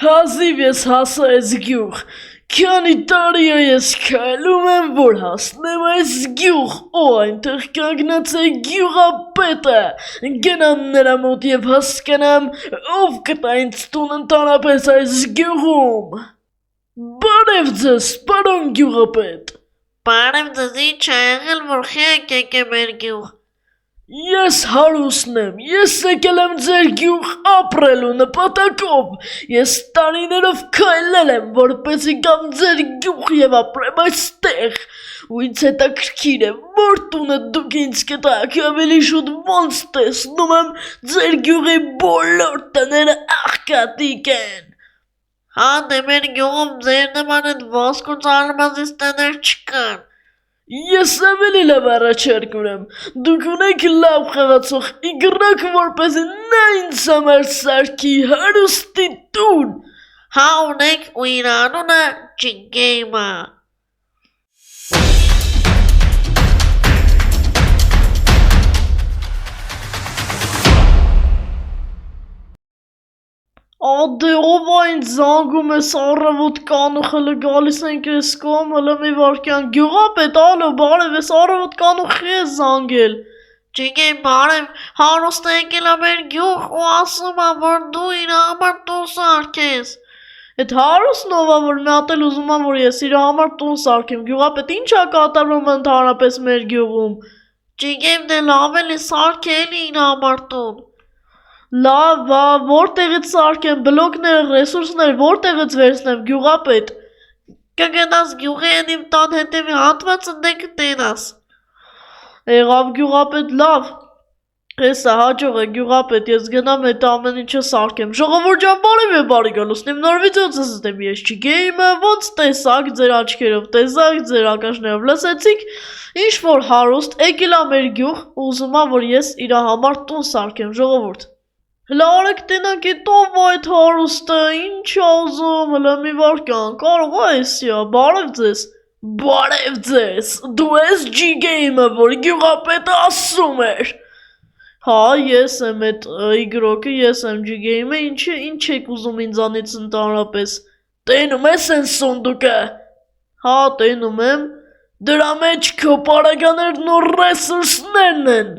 Հազիվ ես հասա այս գյուղ, քանի տարի է ես քայլում եմ, որ հասնեմ այս գյուղ, ու այնտեղ կանգնած է գյուղապետը, գնամ նրա մոտ և հասկանամ, ով կտա ինձ տուն ընդհանրապես այս գյուղում։ Բարև ձեզ, պարոն գյուղապետ։ Բարև ձեզ, ինչ ա եղել, որ խիակ եկե մեր գյուղ։ Ես հարուստն եմ, ես եկել եմ ձեր գյուղ ապրելու նպատակով, ես տարիներով քայլել եմ, որպեսզի գամ ձեր գյուղ և ապրեմ այստեղ, ու ինձ հետաքրքիր է, որ տունը դուք ինձ կտաք, ավելի շուտ ոնց տեսնում եմ, ձեր գյուղի բոլոր տները աղքատիկ են։ Հա, դե մեր գյուղում ձեր նման այդ ոսկու ծարմազից տներ չկան։ Ես ավելի լավ առաջարկ ունեմ, դուք ունեք լավ խաղացող իգրակ, որպեսզի նա ինձ համար սարքի հարուստի տուն։ Հա, ունենք ու իր անունը Ջիգեյմ ա։ Ադե ով ա ինձ զանգում ես առավոտ կանուխելը գալիս ենք ես կողմ, հլը մի վարկյան, գյուղապետ, ալո, բարև, ես առավոտ կանուխի ես զանգել։ Ջիգեյմ, բարև, հարուստը եկել ա մեր գյուղ ու ասում ա, որ դու իր համար տուն սարքես։ Էդ հարուստն ով ա, որ մի հատ էլ ուզում ա, որ ես իր համար տուն սարքեմ, գյուղապետ, ինչ ա կատարվում ընդհանրապես մեր գյուղում։ Ջիգեյմ, դե լավ էլի սարքել իր համար տուն։ Լավ, որտեղից սարքեմ, բլոկները, ռեսուրսները, որտեղից վերցնեմ, գյուղապետ։ Կգնաս գյուղի են իմ տան հետևի հատվածը դե կտենաս։ Եղավ գյուղապետ, լավ։ Հեսա հաջող է գյուղապետ, ես գնամ այդ ամեն ինչը սարքեմ։ Ժողովուրդ ջան, բարև է, բարի գալուստ, իմ նոր վիդեոց եմ ես Ջիգեյմը, ոնց տեսակ, ձեր աչքերով տեսակ, ձեր ակաշներով լսեցիք, ինչ որ հարուստ, եկել ա մեր գյուղ, ուզում ա, որ ես իր համար տուն սարքեմ, ժողովուրդ։ Հլա արեք տենակ էտ ով այդ հարուստը, ինչ ա ուզում, հլա մի վարկյան, կարող ա էսի ա, բարև ձեզ։ Բարև ձեզ, դու ես Ջիգեյմը, որ գյուղապետը ասում էր։ Հա, ես եմ էդ իգրոկը, ես եմ Ջիգեյմը, ինչ եք ուզում ինձանից ընդհանրապես։ Տենում ես են սունդուկը։ Հա, տենում եմ, դրա մեջ քո պարագաներն ու ռեսուրսներն են։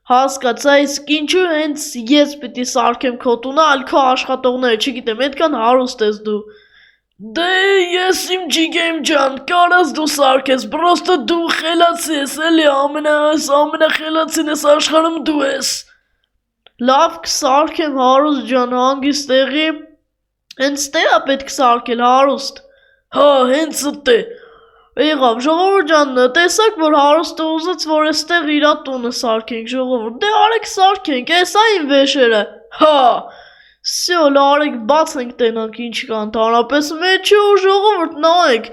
Հասկացա, իսկ ինչու հենց ես պիտի սարքեմ քո տունը, այլ քո աշխատողները, չգիտեմ, այդքան հարուստ ես դու։ Դե ես իմ Ջիգեյմ ջան, կարաս դու սարքես, պրոստը դու խելացի ես, էլի ամենախելացին ես աշխարհում դու ես։ Լավ կսարքեմ հարուստ ջան, հանգիստ տեղի, հենց տե ա պետք սարքել հարուստ։ Հա, հենց տե։ Եղավ, ժողովուրդ ջան, տեսակ, որ հարուստը ուզեց, որ էստեղ իրա տունը սարքենք, ժողովուրդ, դե արեք սարքենք, էսա իմ վեշերը, հա, սյո, լարեք բացենք տենանք ինչ կա ընդհանրապես մեջը ու ժողովուրդ նայեք,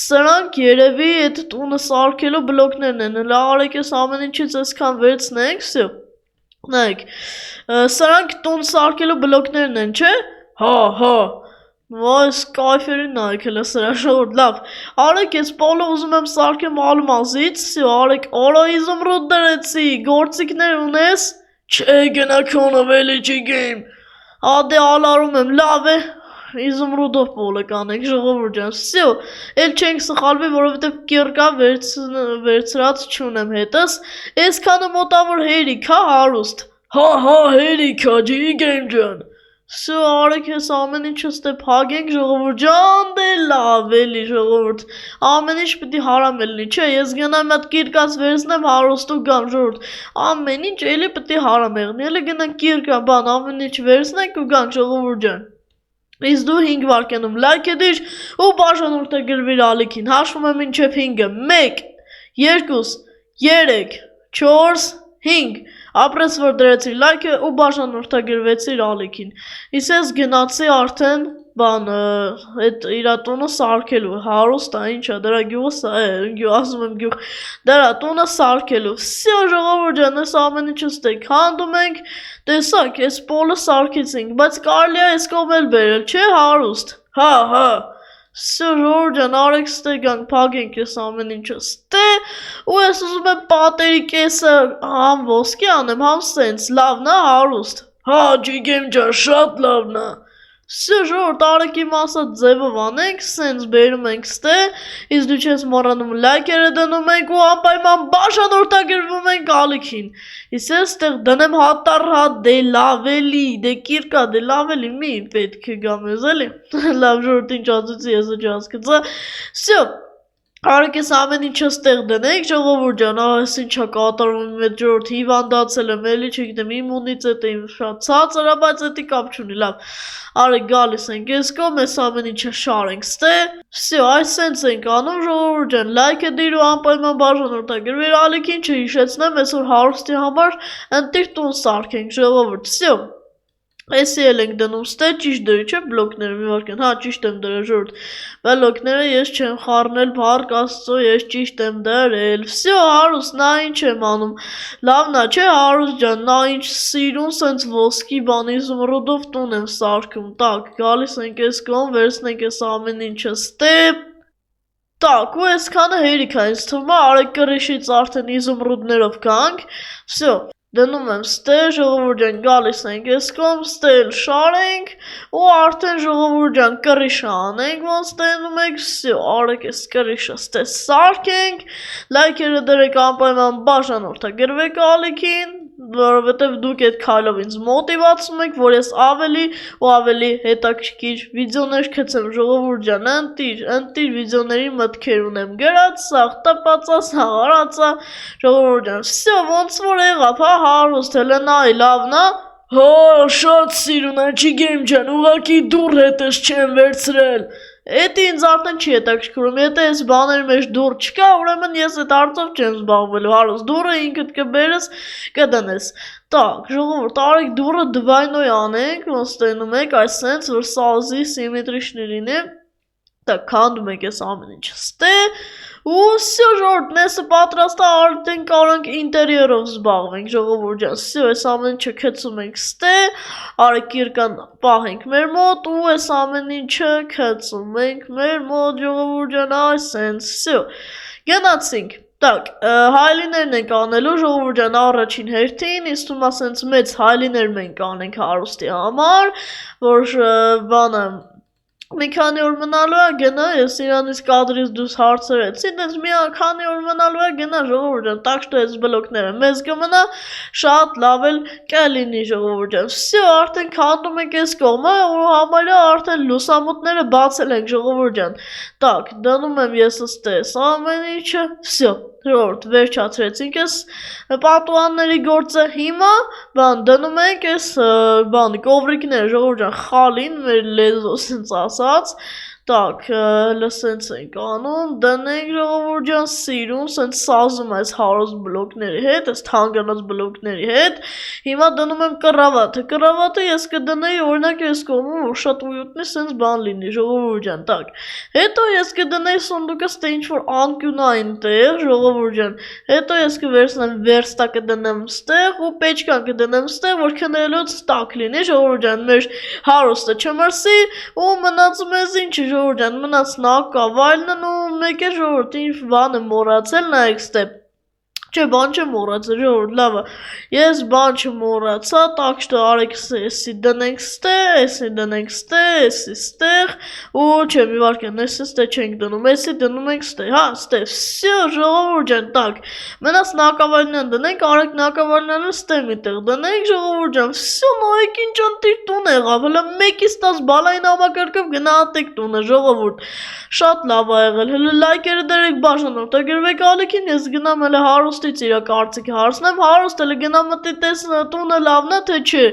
սրանք երևի էդ տունը սարքելու բլոկներն են, հլա արեք ես ամեն ինչից էսքան վերցնենք, սյո, նայեք, սրանք տուն սարքելու բլոկներն են, չէ, հա, Վայս կայֆերին նայք հլը սրա շորդ, լավ, արեք ես պոլը ուզում եմ սարքեմ ալմազից, սյո, արեք արա իզումրուդ դրեցի, գործիքներ ունես, չէ գնա քոնով էլի Ջիգեյմ, ադե ալարում եմ, լավ է, իզումրուդով պոլը կանենք, ժողովուրդ ջան, սյո, էլ չենք սխալվի, որովհետև կիրկա վերցրած չունեմ հետս, էսքանը մոտավոր հերիք, հա հարուստ, հա հերիք, հա Ջիգեյմ ջան, Սո արեք ես ամեն ինչս դե փագենք ժողովուրդ ջան, դե լավ էլի ժողովուրդ, ամեն ինչ պիտի հարամ էլնի, չէ, ես գնամ այդ կիրկաց վերցնեմ հարուստու գամ ժողովուրդ, ամեն ինչ էլի պիտի հարամ եղնի, էլի գնանք կիրկա բան, ամեն ինչ վերցնենք ու գանք ժողովուրդ ջան։ Իսկ դու 5 վարկյանում լայք դիր ու բաժանորդը գրվիր ալիքին, հաշվում եմ մինչև 5-ը, 1, 2, 3, 4, 5, ապրես որ դրեցիր լայքը ու բաժանորդագրվեցիր ալիքին, իսկ ես գնացի արդեն բան, այդ իրա տունը սարքելու, հարուստ ա ինչա, դրա գյուղը, ասում եմ գյուղ, դրա տունը սարքելու, սյո ժողովուրդ ջան, ես ամեն ինչս տեք, հանդում ենք, տեսակ, ես պոլը սարքեցինք, բայց կարելի է ես կողմ էլ բերել, չէ հարուստ, հա, Սյո ժողովուրդ ջան, արեք ստե գանք, փագենք ես ամեն ինչը ստե, ու ես ուզում եմ պատերի կեսը համ ոսկի անեմ, համ սենց, լավն ա հարուստ, հա Ջիգեյմ ջան, շատ լավն ա, Всё, ժողովուրդ, արեք իմ ասած ձևով անենք, սենց բերում ենք ստե, իսկ դու չես մոռանում լայքերը դնում ենք ու անպայման բաժանորդագրվում ենք ալիքին։ Իսկ ես ստեղ դնեմ հատառհատ, դե լավ էլի, դե կիրկա, դե լավ էլի, մի պետք է գամ ես էլի։ Լավ ժողովուրդ, ինչ ասեցի, ես չհասկացա։ Всё, արեք ես ամեն ինչը ստեղ դնենք, ժողովուրդ ջան, այս ինչա կատարում մեծ ժողովուրդ հիվանդացել եմ, էլի չգիտեմ, իմունիտետը իմ շատ ցածր է, բայց դա կապ չունի, լավ։ Արեք գալիս ենք ես կողմ, այս ամեն ինչը շարենք ստե։ Всё, այս սենց ենք անում, ժողովուրդ ջան, լայքը դիր ու անպայման բաժանորդագրվիր ալիքին, չհիշեցնեմ, այսօր հարուստի համար ընտիր տուն սարքենք, ժողովուրդ, всё։ Էսի էլ ենք դնում ստե, ճիշտ դրի չէ բլոկները մի վարքան, հա ճիշտ եմ դրել ժողովուրդ, բլոկները ես չեմ խառնել, փառք Աստծո, ես ճիշտ եմ դրել, всё հարուստ, նա ինչ եմ անում, լավն է չէ հարուստ ջան, նա ինչ սիրուն սենց ոսկի բան իզումրուդով տուն եմ սարքում, տակ, գալիս ենք ես կողմ, վերցնենք ես ամեն ինչը ստե, տակ, ու այսքանը հերիք է ինձ թվում է, արեք կռիշից արդեն իզումրուդներով գանք, всё Դնում եմ ստե, ժողովուրդ ջան, գալիս ենք ես կողմ, ստե էլ շարենք ու արդեն ժողովուրդ ջան կռիշը անենք, ոնց տենում եք, всё, արեք ես կռիշը ստե սարքենք, լայքերը դրեք անպայման բաժանորդագրվեք ալիքին, որովհետև դուք այդ քայլով ինձ մոտիվացնում եք, որ ես ավելի ու ավելի հետաքրքիր վիդեոներ գցեմ, ժողովուրդ ջան, ընտիր վիդեոների մտքեր ունեմ գրած, սաղ տպածա, սաղ արածա, ժողովուրդ ջան, всё, ոնց որ եղավ, հա հարուստ հələ նայ լավն է, հա շատ սիրուն է, չգիտեմ ջան, ուղղակի դուռ հետս չեմ վերցրել, Էդի ինձ արդեն չի հետաքրքրում, եթե այս բաների մեջ դուռ չկա, ուրեմն ես այդ հարցով չեմ զբաղվելու, հարուստ դուռը ինքդ կբերես, կդնես, տակ, ժողովուրդ, արեք դուռը դվայնոյ անենք, ոնց տենում եք, այս սենց, որ սազի սիմետրիչն լինի, տակ, քանդում եք ես ամեն ինչ ստե, ու всё ժողովուրդ, նեսը պատրաստ է, արդեն կարող ենք ինտերիերով զբաղվենք, ժողովուրդ ջան, всё, այս ամեն ինչը գցում ենք ստե, արեք կիրկան պահենք մեր մոտ ու այս ամեն ինչը գցում ենք մեր մոտ, ժողովուրդ ջան, այս սենց, всё, գնացինք, տակ, հայլիներն ենք անելու, ժողովուրդ ջան, առաջին հերթին, իսկ թվում է սենց մեծ հայլիներ մենք անենք հարուստի համար, որ բանը մի քանի օր մնալու է գնա, ես իրանից կադրից դուրս հարցրեցի, դες մի քանի օր մնալու է գնա ժողովուրդ ջան, так что այս բլոկները մեզ կմնա, շատ լավ էլ կլինի ժողովուրդ ջան։ Всё, արդեն քանդում ենք այս կողմը, ու համարյա արդեն լուսամուտները բացել ենք ժողովուրդ ջան։ Так, դնում եմ ես ըստես ամեն ինչը, всё, ժողովուրդ, վերջացրեցինք այս պատուհանների գործը, հիմա բան դնում ենք այս բան կովրիկները ժողովուրդ ջան, խալին մեր լեզվով սենց ասած, Так, լսենց ենք անում, դնենք ժողովուրդ ջան, սիրուն, սենց սազում այս հարուստ բլոկների հետ, այս թանկանած բլոկների հետ, հիմա դնում եմ կռավատը ես կդնեի օրինակ այս կողմում, որ շատ ույուտնի սենց բան լինի, ժողովուրդ ջան, так, հետո ես կդնեի սունդուկս թե ինչ-որ անկյուն այնտեղ, ժողովուրդ ջան, հետո ես կվերցնեմ վերստակը դնեմ ստեղ ու պեչկան կդնեմ ստեղ, որ քնելուց տակ լինի, ժողովուրդ ջան, մեր հարուստը չմրսի ու մնացում ես ինչ ժողովուրդ ջան, մնաց նակավայլն ու մեկ է ժողովուրդ, ինչ բան եմ մոռացել, նայեք ստե, չէ, բան չեմ մոռացել, ժողովուրդ, լավ է, ես բան չմոռացա, так что արեք էսի դնենք ստե, էսի դնենք ստե, էսի ստեղ, ու չէ, մի վարքան, էսի ստե չենք դնում, էսի դնում ենք ստե, հա, ստե, всё, ժողովուրդ ջան, так, մնաց նակավայլնան դնենք, արեք նակավայլնանը ստե միտեղ դնենք, ժողովուրդ ջան, всё, նայեք ինչ ընտիր տուն եղավ, հələ 1-ից 10 բալային համակարգով գնահատեք տունը, ժողովուրդ, շատ լավ ա եղել, հələ լայքերը դրեք բաժանորդագրվեք ալիքին, ես գնամ հələ հարուստից իրա կարծիքի հարցնեմ, հարուստ հələ գնամ մտի տես տունը լավն է, թե չէ,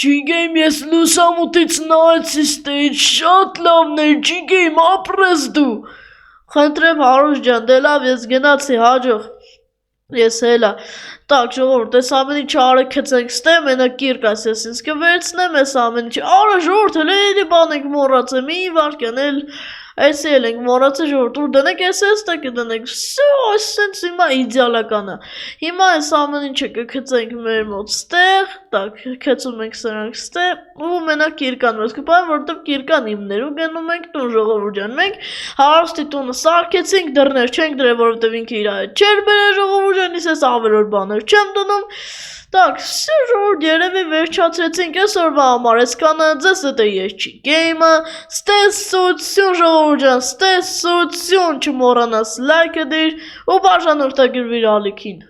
չգիտեմ, ես լուսամուտից նայեցի ստե, շատ լավն է, չգիտեմ, ապրես դու, խնդրեմ հարուստ ջան, դե լավ, ես գնացի, հաջող, ես հելա, Так, ժողովուրդ, այս ամեն ինչը արեք գցենք ստե, մենակ կիրկաս ես ինձ կվերցնեմ, այս ամեն ինչը, արա ժողովուրդ, հələ էլի բան ենք մոռացել, մի վարքան, էսի էլ ենք մոռացել ժողովուրդ, ու դնենք էս տակը դնենք, всё, այս սենց հիմա իդեալական է, հիմա այս ամեն ինչը կգցենք մեր մոտ ստեղ, так, գցում ենք սրանք ստեղ, ու մենակ կիրկան մեզ կպայեմ, որովհետև կիրկան իմներ ու գնում ենք տուն ժողովուրդ ջան, մենք հարուստի տունը սարքեցինք, դռներ չենք դրել, որովհետև ինքը իր հետ չէր բերել ժողովուրդ ջան, ես ավելորդ բաներ չեմ դնում, Так, все ժողովուրդ երևի վերջացրեցինք այսօրվա համար, այսքանը ձեզ հետ է ես չի գեյմը, ստեսություն ժողովուրդ ջան, ստեսություն չմոռանաս լայքը դիր ու բաժանորդագրվիր ալիքին։